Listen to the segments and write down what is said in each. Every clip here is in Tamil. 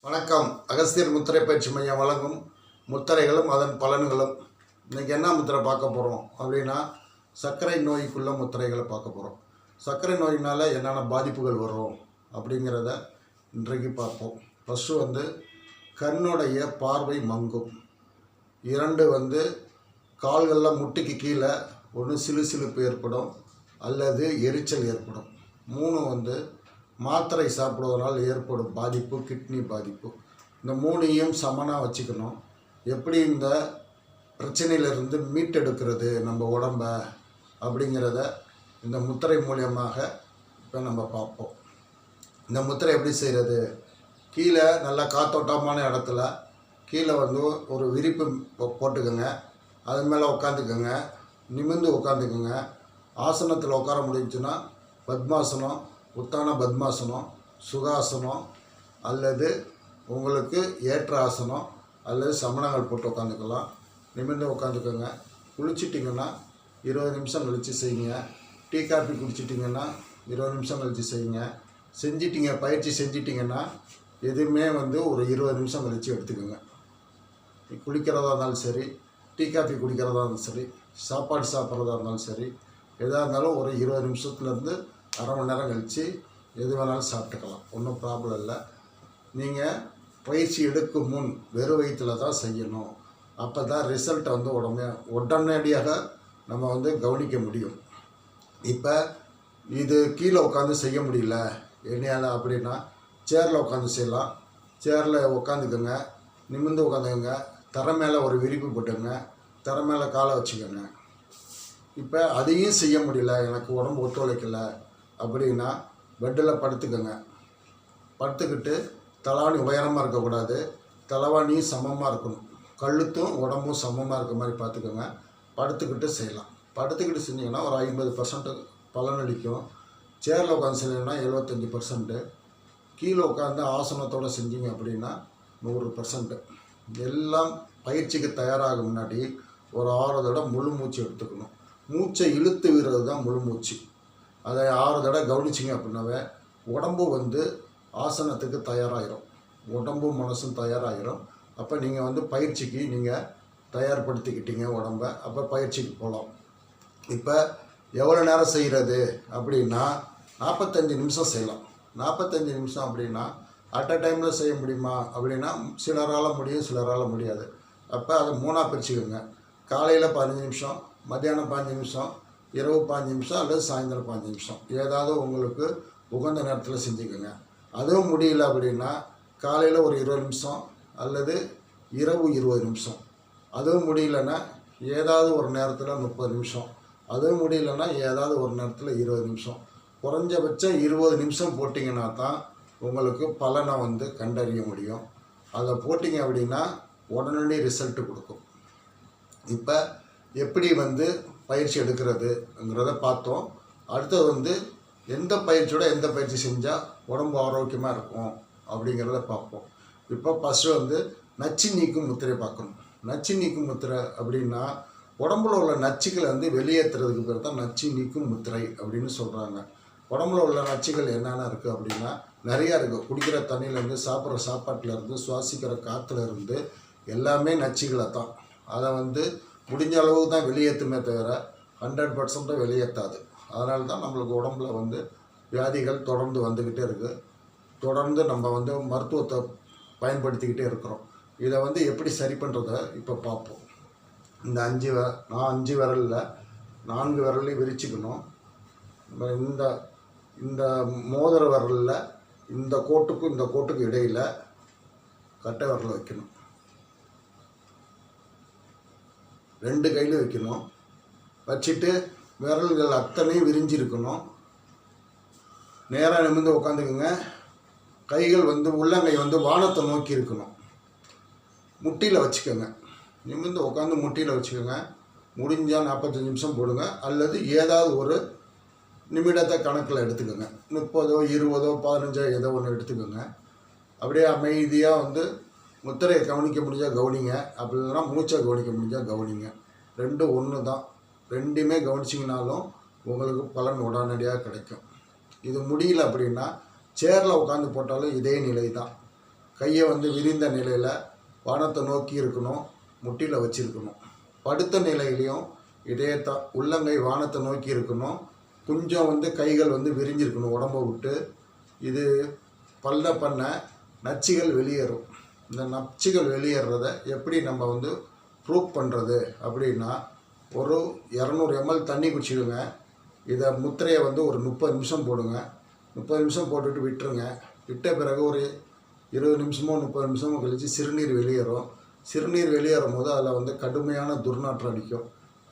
வணக்கம். அகஸ்தியர் முத்திரை பயிற்சி மையம் வழங்கும் முத்திரைகளும் அதன் பலன்களும். இன்றைக்கி என்ன முத்திரை பார்க்க போகிறோம் அப்படின்னா, சர்க்கரை நோய்க்குள்ள முத்திரைகளை பார்க்க போகிறோம். சர்க்கரை நோயினால் என்னென்ன பாதிப்புகள் வரும் அப்படிங்கிறத இன்றைக்கு பார்ப்போம். ஃபஸ்ட்டு கண்ணுடைய பார்வை மங்கும். 2 கால்களில் முட்டிக்கு கீழே ஒன்று சிலுசிலுப்பு ஏற்படும் அல்லது எரிச்சல் ஏற்படும். 3 மாத்திரை சாப்பிடுவதனால் ஏற்படும் பாதிப்பு கிட்னி பாதிப்பு. இந்த 3ஐயும் சமனாக வச்சுக்கணும். எப்படி இந்த பிரச்சனையிலிருந்து மீட்டெடுக்கிறது நம்ம உடம்ப அப்படிங்கிறத இந்த முத்திரை மூலியமாக இப்போ நம்ம பார்ப்போம். இந்த முத்திரை எப்படி செய்கிறது? கீழே நல்லா காத்தோட்டமான இடத்துல கீழே ஒரு விரிப்பு போட்டுக்கோங்க. அது மேலே உட்காந்துக்கோங்க. நிமிர்ந்து உட்காந்துக்குங்க. ஆசனத்தில் உட்கார முடிஞ்சுன்னா பத்மாசனம், உத்தான பத்மாசனம், சுகாசனம் அல்லது உங்களுக்கு ஏற்ற ஆசனம் அல்லது சமணங்கள் போட்டு உட்காந்துக்கலாம். நிமிர்ந்து உட்காந்துக்கோங்க. குளிச்சிட்டிங்கன்னா 20 நிமிஷம் கழித்து செய்யுங்க. டீ காஃபி குடிச்சிட்டிங்கன்னா 20 நிமிஷம் கழித்து செய்யுங்க. செஞ்சிட்டிங்க, பயிற்சி செஞ்சிட்டிங்கன்னா எதுவுமே ஒரு 20 நிமிஷம் கழித்து எடுத்துக்கோங்க. குளிக்கிறதா இருந்தாலும் சரி, டீ காஃபி குடிக்கிறதா இருந்தாலும் சரி, சாப்பாடு சாப்பிட்றதா இருந்தாலும் சரி, எதாக இருந்தாலும் ஒரு 20 நிமிஷத்துலேருந்து அரை மணி நேரம் கழித்து எது வேணாலும் சாப்பிட்டுக்கலாம். ஒன்றும் ப்ராப்ளம் இல்லை. நீங்கள் பயிற்சி எடுக்கும் முன் வெறும் வயிற்றில் தான் செய்யணும். அப்போ தான் ரிசல்ட்டை உடனடியாக நம்ம கவனிக்க முடியும். இப்போ இது கீழே உட்காந்து செய்ய முடியல என்னையால் அப்படின்னா சேரில் உட்காந்து செய்யலாம். சேரில் உட்காந்துக்கோங்க. நிமிர்ந்து உட்காந்துக்கோங்க. தரை மேலே ஒரு விரிப்பு போட்டுங்க. தரை மேலே காலை வச்சுக்கோங்க. இப்போ அதையும் செய்ய முடியல, எனக்கு உடம்பு ஒத்துழைக்கலை அப்படின்னா பெட்டில் படுத்துக்கோங்க. படுத்துக்கிட்டு தலாணி உயரமாக இருக்கக்கூடாது, தலைவாணியும் சமமாக இருக்கணும். கழுத்தும் உடம்பும் சமமாக இருக்க மாதிரி பார்த்துக்கோங்க. படுத்துக்கிட்டு செய்யலாம். படுத்துக்கிட்டு செஞ்சிங்கன்னா ஒரு 50% பலனளிக்கும். சேரில் உட்காந்து செஞ்சீங்கன்னா 75%. கீழே உட்காந்து ஆசனத்தோடு செஞ்சீங்க அப்படின்னா 100%. எல்லாம் பயிற்சிக்கு தயாராக முன்னாடி ஒரு 6 தடவை முழு மூச்சு எடுத்துக்கணும். மூச்சை இழுத்து விடுறது தான் முழு மூச்சு. அதை 6 தடவை கவனிச்சிங்க அப்படின்னாவே உடம்பு ஆசனத்துக்கு தயாராகிடும். உடம்பும் மனசும் தயாராகிடும். அப்போ நீங்கள் பயிற்சிக்கு நீங்கள் தயார்படுத்திக்கிட்டீங்க உடம்ப. அப்போ பயிற்சிக்கு போகலாம். இப்போ எவ்வளோ நேரம் செய்கிறது அப்படின்னா 45 நிமிஷம் செய்யலாம். 45 நிமிஷம் அப்படின்னா அட் அ டைமில் செய்ய முடியுமா அப்படின்னா சிலரால் முடியும், சிலரால் முடியாது. அப்போ அதை 3ஆக பிரிச்சுக்கோங்க. காலையில் 15 நிமிஷம், மத்தியானம் 15 நிமிஷம், இரவு 15 நிமிஷம் அல்லது சாயந்தரம் 15 நிமிஷம். ஏதாவது உங்களுக்கு உகந்த நேரத்தில் செஞ்சுக்கோங்க. அதுவும் முடியல அப்படின்னா காலையில் ஒரு 20 நிமிஷம் அல்லது இரவு 20 நிமிஷம். அதுவும் முடியலன்னா ஏதாவது ஒரு நேரத்தில் 30 நிமிஷம். அதுவும் முடியலன்னா ஏதாவது ஒரு நேரத்தில் 20 நிமிஷம். குறைஞ்சபட்சம் 20 நிமிஷம் போட்டிங்கன்னா தான் உங்களுக்கு பலனை கண்டறிய முடியும். அதை போட்டிங்க அப்படின்னா உடனடி ரிசல்ட்டு கொடுக்கும். இப்போ எப்படி பயிற்சி எடுக்கிறதுங்கிறத பார்த்தோம். அடுத்தது எந்த பயிற்சியோட எந்த பயிற்சி செஞ்சால் உடம்பு ஆரோக்கியமாக இருக்கும் அப்படிங்கிறத பார்ப்போம். இப்போ ஃபஸ்ட்டு நச்சு நீக்கும் முத்திரை பார்க்கணும். நச்சு நீக்கும் முத்திரை அப்படின்னா உடம்புல உள்ள நச்சுக்களை வெளியேற்றுறதுக்கு பேர் தான் நச்சு நீக்கும் முத்திரை அப்படின்னு சொல்கிறாங்க. உடம்புல உள்ள நச்சுகள் என்னென்ன இருக்குது அப்படின்னா நிறையா இருக்குது. குடிக்கிற தண்ணியிலேருந்து, சாப்பிட்ற சாப்பாட்டிலேருந்து, சுவாசிக்கிற காற்றுலேருந்து எல்லாமே நச்சுகளை தான். அதை முடிஞ்ச அளவுக்கு தான் வெளியேற்றுமே தவிர 100% வெளியேற்றாது. அதனால தான் நம்மளுக்கு உடம்புல வியாதிகள் தொடர்ந்து வந்துக்கிட்டே இருக்குது. தொடர்ந்து நம்ம மருத்துவத்தை பயன்படுத்திக்கிட்டே இருக்கிறோம். இதை எப்படி சரி பண்ணுறத இப்போ பார்ப்போம். இந்த 5 விரலில் 4 விரலையும் விரிச்சுக்கணும். இந்த மோதிர விரலில் இந்த கோட்டுக்கு இடையில் கட்டை விரல் வைக்கணும். 2 கையில் வைக்கணும். வச்சுட்டு விரல்கள் அத்தனையும் விரிஞ்சிருக்கணும். நேராக நிமிர்ந்து உட்காந்துக்குங்க. கைகள் உள்ளங்கை வானத்தை நோக்கி இருக்கணும். முட்டியில் வச்சுக்கோங்க. நிமிர்ந்து உட்காந்து முட்டியில் வச்சுக்கோங்க. முடிஞ்சால் 45 நிமிஷம் போடுங்க. அல்லது ஏதாவது ஒரு நிமிடத்தை கணக்கில் எடுத்துக்கோங்க. 30, 20, 15 ஏதோ ஒன்று எடுத்துக்கோங்க. அப்படியே அமைதியாக முத்திரையை கவனிக்க முடிஞ்சால் கவனிங்க. அப்படி இல்லைன்னா மூச்சை கவனிக்க முடிஞ்சால் கவனிங்க. 2 ஒன்று தான். 2மே கவனிச்சிங்கனாலும் உங்களுக்கு பலன் உடனடியாக கிடைக்கும். இது முடியல அப்படின்னா சேரில் உட்காந்து போட்டாலும் இதே நிலை தான். கையை வந்து விரிந்த நிலையில் வானத்தை நோக்கி இருக்கணும், முட்டியில் வச்சுருக்கணும். படுத்த நிலையிலையும் இதே தான், உள்ளங்கை வானத்தை நோக்கி இருக்கணும், கொஞ்சம் வந்து கைகள் வந்து விரிஞ்சிருக்கணும் உடம்பை விட்டு. இது பண்ண நச்சுகள் வெளியேறும். இந்த நச்சுகள் வெளியேறதை எப்படி நம்ம வந்து ப்ரூவ் பண்ணுறது அப்படின்னா, ஒரு 200 ml தண்ணி குடிச்சிடுங்க. இதை முத்திரையை வந்து ஒரு 30 நிமிஷம் போடுங்க. 30 நிமிஷம் போட்டுட்டு விட்டுருங்க. விட்ட பிறகு ஒரு 20 நிமிஷமோ 30 நிமிஷமோ கழித்து சிறுநீர் வெளியேறும். சிறுநீர் வெளியேறும் போது அதில் வந்து கடுமையான துர்நாற்றம் அடிக்கும்.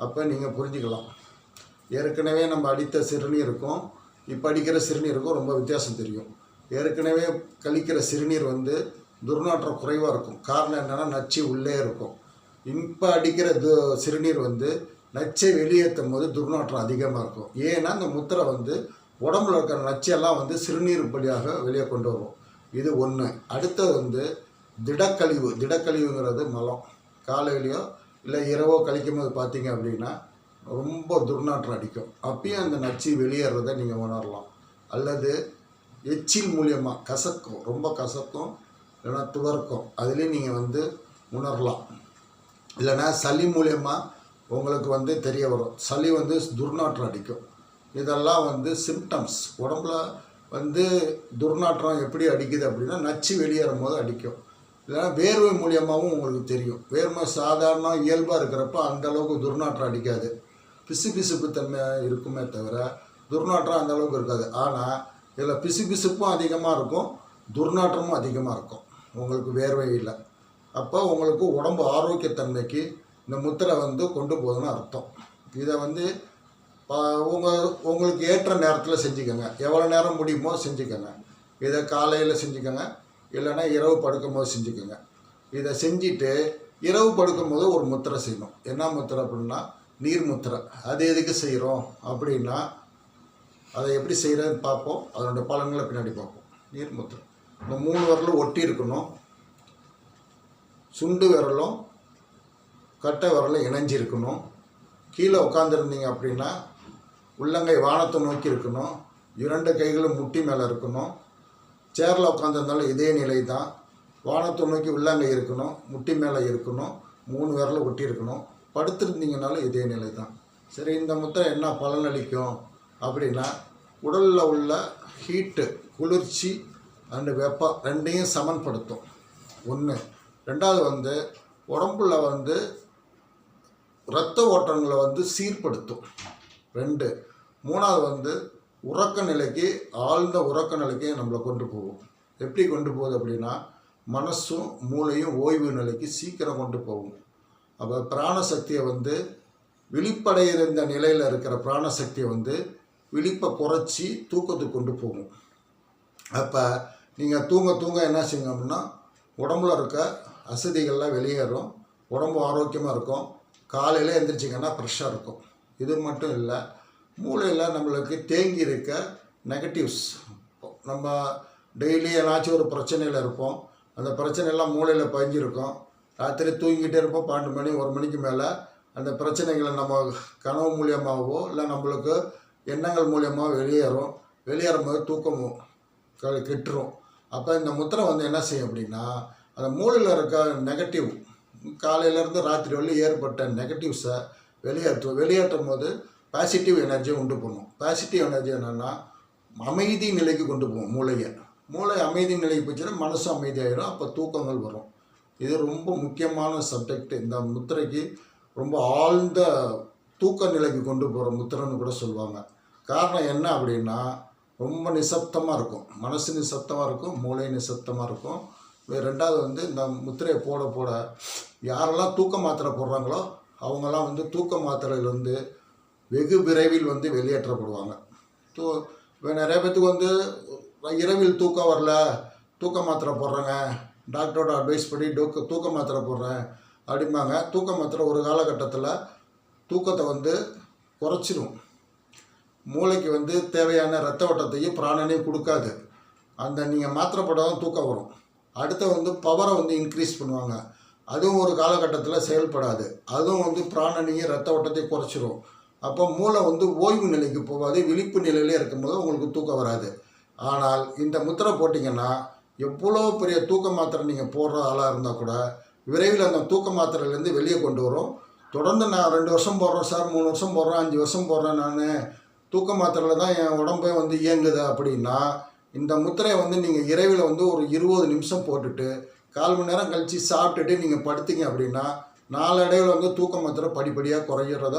அப்போ நீங்கள் புரிஞ்சுக்கலாம், ஏற்கனவே நம்ம அடித்த சிறுநீருக்கும் இப்போ அடிக்கிற சிறுநீருக்கும் ரொம்ப வித்தியாசம் தெரியும். ஏற்கனவே கழிக்கிற சிறுநீர் வந்து துர்நாற்றம் குறைவாக இருக்கும். காரணம் என்னென்னா, நச்சு உள்ளே இருக்கும். இப்போ அடிக்கிற சிறுநீர் வந்து நச்சை வெளியேற்றும் போது துர்நாற்றம் அதிகமாக இருக்கும். ஏன்னா இந்த முத்திரை வந்து உடம்புல இருக்கிற நச்செல்லாம் வந்து சிறுநீர் வழியாக வெளியே கொண்டு வரும். இது ஒன்று. அடுத்தது வந்து திடக்கழிவு. திடக்கழிவுங்கிறது மலம். காலையிலையோ இல்லை இரவோ கழிக்கும் போது பார்த்தீங்க அப்படின்னா ரொம்ப துர்நாற்றம் அடிக்கும். அப்பயும் அந்த நச்சு வெளியேறதை நீங்கள் உணரலாம். அல்லது எச்சில் மூலியமாக கசக்கும், ரொம்ப கசக்கும், இல்லைன்னா துவர்க்கும், அதுலேயும் நீங்கள் வந்து உணரலாம். இல்லைன்னா சளி மூலியமாக உங்களுக்கு வந்து தெரிய வரும். சளி வந்து துர்நாற்றம் அடிக்கும். இதெல்லாம் வந்து சிம்டம்ஸ். உடம்புல வந்து துர்நாற்றம் எப்படி அடிக்குது அப்படின்னா, நச்சு வெளியேறும் போது அடிக்கும். இல்லைன்னா வேர்வை மூலியமாகவும் உங்களுக்கு தெரியும். வேர்வை சாதாரண இயல்பாக இருக்கிறப்ப அந்தளவுக்கு துர்நாற்றம் அடிக்காது. பிசுபிசுப்பு தன்மை இருக்குமே தவிர துர்நாற்றம் அந்தளவுக்கு இருக்காது. ஆனால் இதில் பிசுபிசுப்பும் அதிகமாக இருக்கும், துர்நாற்றமும் அதிகமாக இருக்கும். உங்களுக்கு வேர்வை இல்லை. அப்போ உங்களுக்கு உடம்பு ஆரோக்கியத்தன்மைக்கு இந்த முத்திரை வந்து கொண்டு போகுதுன்னு அர்த்தம். இதை வந்து உங்களுக்கு ஏற்ற நேரத்தில் செஞ்சுக்கோங்க. எவ்வளோ நேரம் முடியுமோ செஞ்சுக்கோங்க. இதை காலையில் செஞ்சுக்கோங்க, இல்லைன்னா இரவு படுக்கும்போது செஞ்சுக்கோங்க. இதை செஞ்சுட்டு இரவு படுக்கும்போது ஒரு முத்திரை செய்யணும். என்ன முத்திரை அப்படின்னா, நீர் முத்திரை. அது எதுக்கு செய்கிறோம் அப்படின்னா, அதை எப்படி செய்கிறதுன்னு பார்ப்போம். அதனுடைய பலன்களை பின்னாடி பார்ப்போம். நீர் முத்திரை இந்த 3 விரலும் ஒட்டி இருக்கணும். சுண்டு விரலும் கட்டை விரலும் இணைஞ்சிருக்கணும். கீழே உட்காந்துருந்தீங்க அப்படின்னா உள்ளங்கை வானத்தை நோக்கி இருக்கணும். 2 கைகளும் முட்டி மேலே இருக்கணும். சேரில் உட்காந்துருந்தாலும் இதே நிலை தான். வானத்தை நோக்கி உள்ளங்கை இருக்கணும், முட்டி மேலே இருக்கணும், 3 விரலும் ஒட்டி இருக்கணும். படுத்திருந்தீங்கனாலும் இதே நிலை தான். சரி, இந்த முத்திரை என்ன பலனளிக்கும் அப்படின்னா, உடலில் உள்ள ஹீட்டு, குளிர்ச்சி அண்டு வெப்பம் ரெண்டையும் சமன்படுத்தும். 1. 2வது வந்து உடம்புல வந்து இரத்த ஓட்டங்களை வந்து சீர்படுத்தும். 2. 3வது வந்து உறக்க நிலைக்கு, ஆழ்ந்த உறக்க நிலைக்கு நம்மளை கொண்டு போகும். எப்படி கொண்டு போகுது அப்படின்னா, மனசும் மூளையும் ஓய்வு நிலைக்கு சீக்கிரம் கொண்டு போகும். அப்போ பிராணசக்தியை வந்து விழிப்படைகிற நிலையில் இருக்கிற பிராணசக்தியை வந்து விழிப்பை குறைச்சி தூக்கத்துக்கு கொண்டு போகும். அப்போ நீங்கள் தூங்க என்ன செய்யுங்க அப்படின்னா, உடம்புல இருக்க அசதிகள்லாம் வெளியேறும், உடம்பு ஆரோக்கியமாக இருக்கும். காலையில் எழுந்திரிச்சிங்கன்னா ஃப்ரெஷ்ஷாக இருக்கும். இது மட்டும் இல்லை, மூளையில் நம்மளுக்கு தேங்கி இருக்க நெகட்டிவ்ஸ், நம்ம டெய்லி ஏதாச்சும் ஒரு பிரச்சனையில் இருப்போம், அந்த பிரச்சனையெல்லாம் மூளையில் பதிஞ்சிருக்கும். ராத்திரி தூங்கிட்டே இருப்போம், 12 மணி 1 மணிக்கு மேலே அந்த பிரச்சனைகளை நம்ம கனவு மூலியமாகவோ இல்லை நம்மளுக்கு எண்ணங்கள் மூலியமாக வெளியேறும் போது தூக்கமும் கெட்டுரும். அப்போ இந்த முத்திரை வந்து என்ன செய்யும் அப்படின்னா, அந்த மூளையில் இருக்க நெகட்டிவ், காலையிலேருந்து ராத்திரி வரலும் ஏற்பட்ட நெகட்டிவ்ஸை வெளியேற்றும் போது பாசிட்டிவ் எனர்ஜியை உண்டு பண்ணும். பாசிட்டிவ் எனர்ஜி என்னென்னா, அமைதி நிலைக்கு கொண்டு போகும் மூளை அமைதி நிலைக்கு போச்சுன்னா மனசும் அமைதியாகிடும். அப்போ தூக்கங்கள் வரும். இது ரொம்ப முக்கியமான சப்ஜெக்ட். இந்த முத்திரைக்கு ரொம்ப ஆழ்ந்த தூக்க நிலைக்கு கொண்டு போகிற முத்திரைன்னு கூட சொல்லுவாங்க. காரணம் என்ன அப்படின்னா, ரொம்ப நிசப்தமாக இருக்கும், மனசு நிசப்தமாக இருக்கும், மூளை நிசப்தமாக இருக்கும். 2வது வந்து இந்த முத்திரையை போட யாரெல்லாம் தூக்க மாத்திரை போடுறாங்களோ அவங்கெல்லாம் வந்து தூக்க மாத்திரையிலேருந்து வெகு விரைவில் வந்து வெளியேற்றப்படுவாங்க. இப்போ நிறைய பேர்த்துக்கு வந்து இரவில் தூக்கம் வரல, தூக்க மாத்திரை போடுறேங்க, டாக்டரோட அட்வைஸ் படி தூக்க மாத்திரை போடுறேன் அப்படிம்பாங்க. தூக்க மாத்திரை ஒரு காலகட்டத்தில் தூக்கத்தை வந்து குறைச்சிடும். மூளைக்கு வந்து தேவையான இரத்த ஓட்டத்தையும் பிராணனையும் கொடுக்காது. அந்த நீங்கள் மாத்திரை போட்டால் தூக்கம் வரும். அடுத்து வந்து பவரை வந்து இன்க்ரீஸ் பண்ணுவாங்க. அதுவும் ஒரு காலகட்டத்தில் செயல்படாது. அதுவும் வந்து பிராணனையும் இரத்த ஓட்டத்தையும் குறைச்சிரும். அப்போ மூளை வந்து ஓய்வு நிலைக்கு போகாது, விழிப்பு நிலையிலே இருக்கும்போது உங்களுக்கு தூக்கம் வராது. ஆனால் இந்த முத்திரை போட்டிங்கன்னா எவ்வளோ பெரிய தூக்க மாத்திரை நீங்கள் போடுற ஆளாக இருந்தால் கூட விரைவில் அந்த தூக்க மாத்திரையிலேருந்து வெளியே கொண்டு வரும். தொடர்ந்து நான் 2 வருஷம் போடுறேன் சார், 3 வருஷம் போடுறேன், 5 வருஷம் போடுறேன், நான் தூக்க மாத்திரையில் தான் என் உடம்பே வந்து இயங்குது அப்படின்னா, இந்த முத்திரையை வந்து நீங்கள் இரவில் வந்து ஒரு 20 நிமிஷம் போட்டுட்டு 1/4 மணி நேரம் கழித்து சாப்பிட்டுட்டு நீங்கள் படுத்தீங்க அப்படின்னா, நாளடைவில் வந்து தூக்க மாத்திரை படிப்படியாக குறைகிறத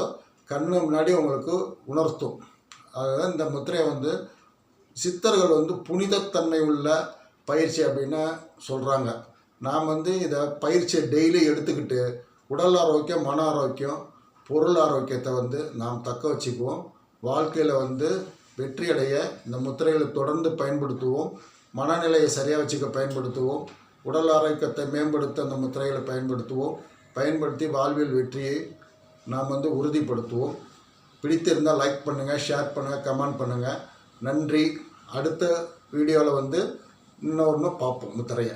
கண்ணு முன்னாடி உங்களுக்கு உணர்த்தும். அதுதான் இந்த முத்திரையை வந்து சித்தர்கள் வந்து புனிதத்தன்மை உள்ள பயிற்சி அப்படின்னு சொல்கிறாங்க. நாம் வந்து இதை பயிற்சியை டெய்லி எடுத்துக்கிட்டு உடல் ஆரோக்கியம், மன ஆரோக்கியம், பொருள் ஆரோக்கியத்தை வந்து நாம் தக்க வச்சுக்குவோம். வாழ்க்கையில் வந்து வெற்றி அடைய இந்த முத்திரைகளை தொடர்ந்து பயன்படுத்துவோம். மனநிலையை சரியாக வச்சுக்க பயன்படுத்துவோம். உடல் ஆரோக்கியத்தை மேம்படுத்த அந்த முத்திரைகளை பயன்படுத்துவோம். பயன்படுத்தி வாழ்வில் வெற்றியை நாம் வந்து உறுதிப்படுத்துவோம். பிடித்திருந்தால் லைக் பண்ணுங்கள், ஷேர் பண்ணுங்கள், கமெண்ட் பண்ணுங்கள். நன்றி. அடுத்த வீடியோவில் வந்து இன்னொன்று பார்ப்போம் முத்திரையை.